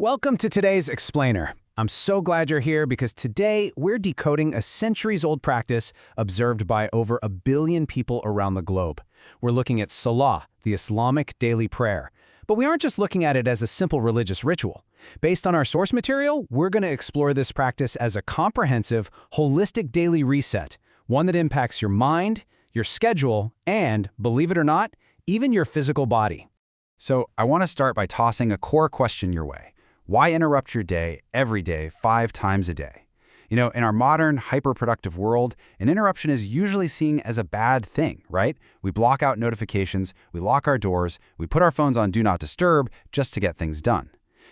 Welcome to today's Explainer. I'm so glad you're here because today we're decoding a centuries-old practice observed by over 1 billion people around the globe. We're looking at Salah, the Islamic daily prayer. But we aren't just looking at it as a simple religious ritual. Based on our source material, we're going to explore this practice as a comprehensive, holistic daily reset, one that impacts your mind, your schedule, and, believe it or not, even your physical body. So I want to start by tossing a core question your way. Why interrupt your day every day 5 times a day? In our modern, hyper-productive world, an interruption is usually seen as a bad thing, right? We block out notifications, we lock our doors, we put our phones on Do Not Disturb just to get things done.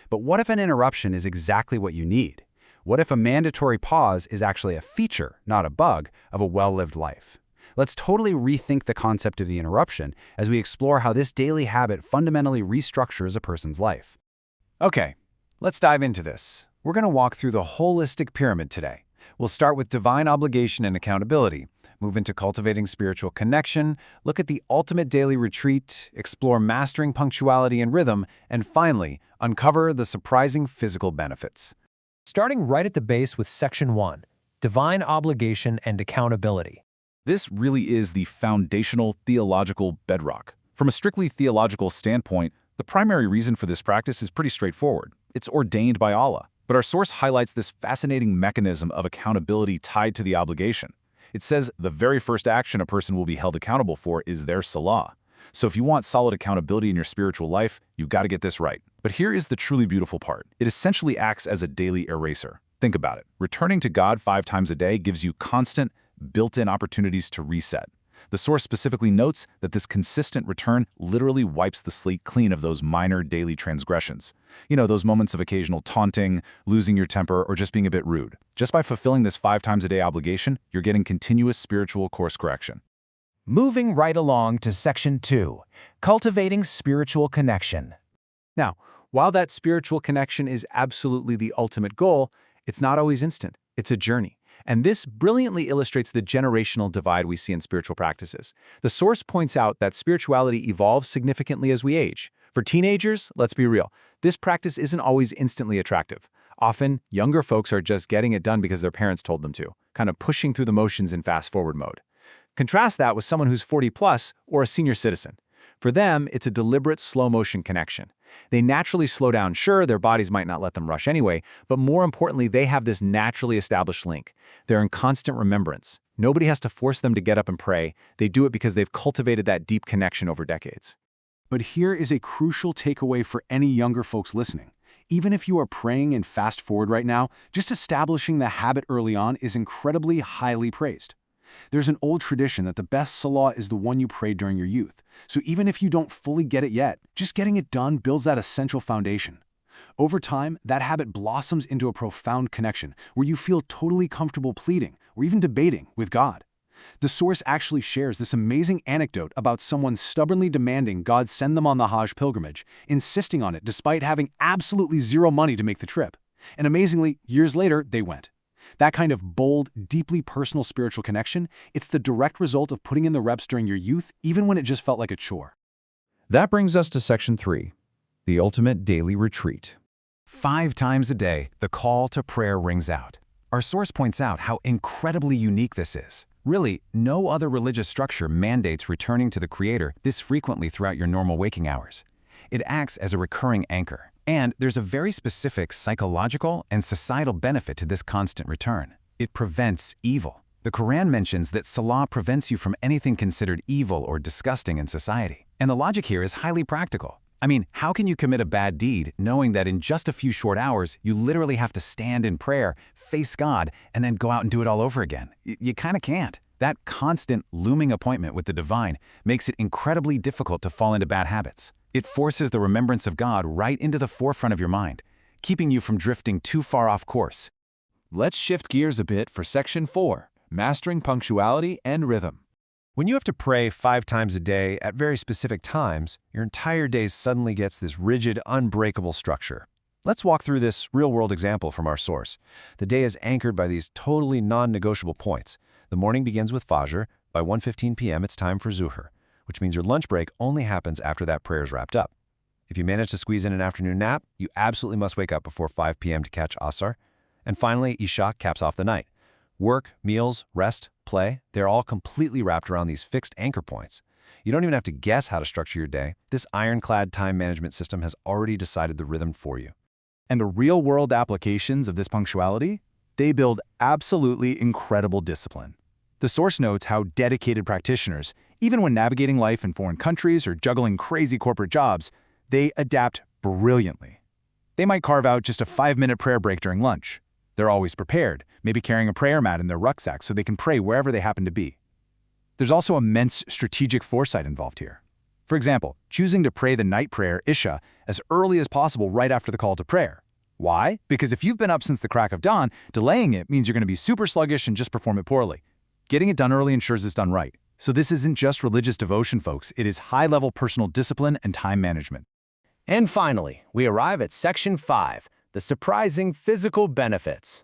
But what if an interruption is exactly what you need? What if a mandatory pause is actually a feature, not a bug, of a well-lived life? Let's totally rethink the concept of the interruption as we explore how this daily habit fundamentally restructures a person's life. Okay, let's dive into this. We're going to walk through the holistic pyramid today. We'll start with divine obligation and accountability, move into cultivating spiritual connection, look at the ultimate daily retreat, explore mastering punctuality and rhythm, and finally, uncover the surprising physical benefits. Starting right at the base with Section 1, Divine Obligation and Accountability. This really is the foundational theological bedrock. From a strictly theological standpoint, the primary reason for this practice is pretty straightforward. It's ordained by Allah. But our source highlights this fascinating mechanism of accountability tied to the obligation. It says the very first action a person will be held accountable for is their Salah. So if you want solid accountability in your spiritual life, you've got to get this right. But here is the truly beautiful part. It essentially acts as a daily eraser. Think about it. Returning to God 5 times a day gives you constant, built-in opportunities to reset. The source specifically notes that this consistent return literally wipes the slate clean of those minor daily transgressions. Those moments of occasional taunting, losing your temper, or just being a bit rude. Just by fulfilling this 5 times a day obligation, you're getting continuous spiritual course correction. Moving right along to Section 2, Cultivating Spiritual Connection. Now, while that spiritual connection is absolutely the ultimate goal, it's not always instant. It's a journey. And this brilliantly illustrates the generational divide we see in spiritual practices. The source points out that spirituality evolves significantly as we age. For teenagers, let's be real, this practice isn't always instantly attractive. Often, younger folks are just getting it done because their parents told them to, kind of pushing through the motions in fast-forward mode. Contrast that with someone who's 40+ or a senior citizen. For them, it's a deliberate slow-motion connection. They naturally slow down. Sure, their bodies might not let them rush anyway, but more importantly, they have this naturally established link. They're in constant remembrance. Nobody has to force them to get up and pray. They do it because they've cultivated that deep connection over decades. But here is a crucial takeaway for any younger folks listening. Even if you are praying in fast forward right now, just establishing the habit early on is incredibly highly praised. There's an old tradition that the best Salah is the one you prayed during your youth. So even if you don't fully get it yet, just getting it done builds that essential foundation. Over time, that habit blossoms into a profound connection where you feel totally comfortable pleading or even debating with God. The source actually shares this amazing anecdote about someone stubbornly demanding God send them on the Hajj pilgrimage, insisting on it despite having absolutely zero money to make the trip. And amazingly, years later, they went. That kind of bold, deeply personal spiritual connection, it's the direct result of putting in the reps during your youth, even when it just felt like a chore. That brings us to Section 3, the ultimate daily retreat. 5 times a day, the call to prayer rings out. Our source points out how incredibly unique this is. Really, no other religious structure mandates returning to the Creator this frequently throughout your normal waking hours. It acts as a recurring anchor. And there's a very specific psychological and societal benefit to this constant return. It prevents evil. The Quran mentions that Salah prevents you from anything considered evil or disgusting in society. And the logic here is highly practical. I mean, how can you commit a bad deed knowing that in just a few short hours, you literally have to stand in prayer, face God, and then go out and do it all over again? You kind of can't. That constant, looming appointment with the divine makes it incredibly difficult to fall into bad habits. It forces the remembrance of God right into the forefront of your mind, keeping you from drifting too far off course. Let's shift gears a bit for Section 4, Mastering Punctuality and Rhythm. When you have to pray 5 times a day at very specific times, your entire day suddenly gets this rigid, unbreakable structure. Let's walk through this real-world example from our source. The day is anchored by these totally non-negotiable points. The morning begins with Fajr. By 1:15 p.m., it's time for Zuhr, which means your lunch break only happens after that prayer is wrapped up. If you manage to squeeze in an afternoon nap, you absolutely must wake up before 5 p.m. to catch Asr. And finally, Isha caps off the night. Work, meals, rest, play, they're all completely wrapped around these fixed anchor points. You don't even have to guess how to structure your day. This ironclad time management system has already decided the rhythm for you. And the real-world applications of this punctuality? They build absolutely incredible discipline. The source notes how dedicated practitioners, even when navigating life in foreign countries or juggling crazy corporate jobs, they adapt brilliantly. They might carve out just a 5-minute prayer break during lunch. They're always prepared, maybe carrying a prayer mat in their rucksack so they can pray wherever they happen to be. There's also immense strategic foresight involved here. For example, choosing to pray the night prayer, Isha, as early as possible right after the call to prayer. Why? Because if you've been up since the crack of dawn, delaying it means you're going to be super sluggish and just perform it poorly. Getting it done early ensures it's done right. So this isn't just religious devotion, folks. It is high-level personal discipline and time management. And finally, we arrive at Section 5, the surprising physical benefits.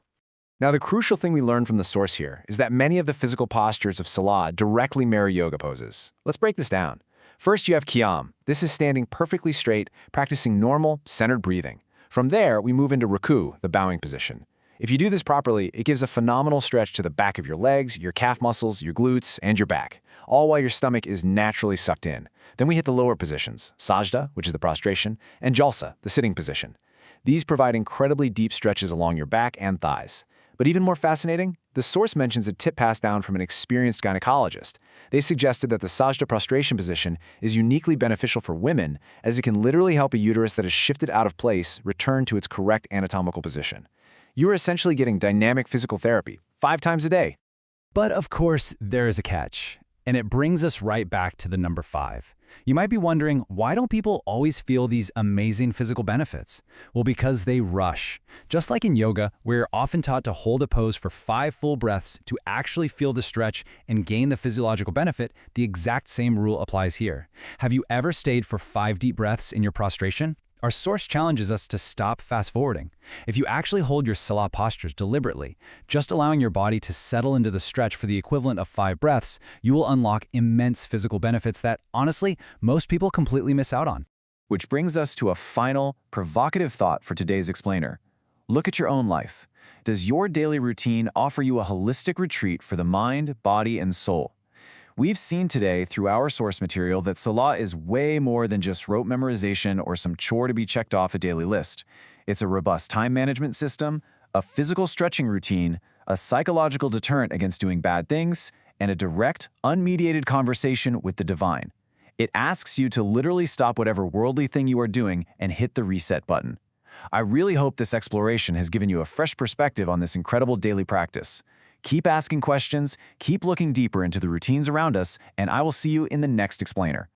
Now, the crucial thing we learn from the source here is that many of the physical postures of Salah directly mirror yoga poses. Let's break this down. First, you have Qiyam. This is standing perfectly straight, practicing normal, centered breathing. From there, we move into Ruku, the bowing position. If you do this properly, it gives a phenomenal stretch to the back of your legs, your calf muscles, your glutes, and your back, all while your stomach is naturally sucked in. Then we hit the lower positions, Sajda, which is the prostration, and Jalsa, the sitting position. These provide incredibly deep stretches along your back and thighs. But even more fascinating, the source mentions a tip passed down from an experienced gynecologist. They suggested that the Sajda prostration position is uniquely beneficial for women, as it can literally help a uterus that is shifted out of place return to its correct anatomical position. You are essentially getting dynamic physical therapy 5 times a day. But of course, there is a catch. And it brings us right back to the number 5. You might be wondering, why don't people always feel these amazing physical benefits? Well, because they rush. Just like in yoga, we're often taught to hold a pose for 5 full breaths to actually feel the stretch and gain the physiological benefit, the exact same rule applies here. Have you ever stayed for 5 deep breaths in your prostration? Our source challenges us to stop fast-forwarding. If you actually hold your Salah postures deliberately, just allowing your body to settle into the stretch for the equivalent of 5 breaths, you will unlock immense physical benefits that, honestly, most people completely miss out on. Which brings us to a final, provocative thought for today's explainer. Look at your own life. Does your daily routine offer you a holistic retreat for the mind, body, and soul? We've seen today through our source material that Salah is way more than just rote memorization or some chore to be checked off a daily list. It's a robust time management system, a physical stretching routine, a psychological deterrent against doing bad things, and a direct, unmediated conversation with the divine. It asks you to literally stop whatever worldly thing you are doing and hit the reset button. I really hope this exploration has given you a fresh perspective on this incredible daily practice. Keep asking questions, keep looking deeper into the routines around us, and I will see you in the next explainer.